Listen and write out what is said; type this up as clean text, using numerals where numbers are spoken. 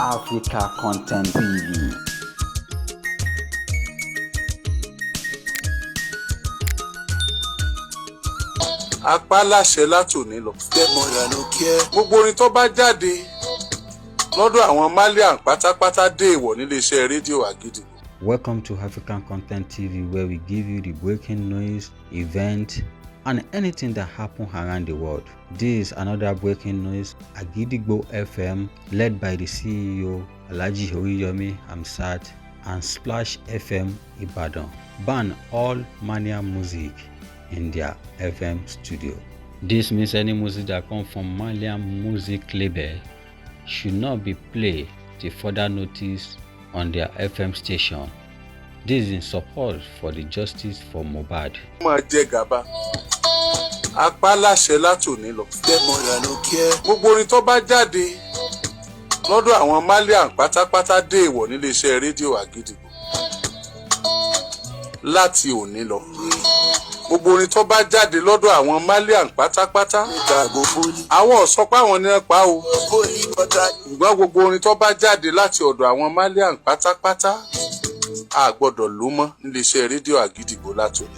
Africa Content TV. Apá láṣẹ látòní lọ. Gbogbo orin tó bá jáde lọ́dọ̀ àwọn Marlians pátápátá dé ìwọ̀ níléeṣẹ́ rédíò Agidigbo. Welcome to African Content TV, where we give you the breaking news, events, and anything that happen around the world. This is another breaking news. Agidigbo FM, led by the CEO Oriyomi, Hamzat, and Splash FM Ibadan, ban all Marlian music in their FM studio. This means any music that comes from Marlian music label should not be played till further notice on their FM station. This is in support for the justice for Mohbad. Máa jẹ gàba. Apá láṣẹ látòní lọ. Gbogbo orin tó bá jáde lọ́dọ̀ àwọn Marlians pátápátá dé ìwọ̀ níléeṣẹ́ rédíò Agidigbo. Láti òní lọ. Gbogbo orin tó bá jáde lọ́dọ̀ àwọn Marlians pátápátá. Àwọn ò sọ pé àwọn ní pa o. Ṣùgbọ́n gbogbo orin tó bá jáde láti ọ̀dọ̀ àwọn Marlians pátápátá a gbọ́dọ̀ lò mọ́ níléeṣẹ́ rédíò Agidigbo látòní.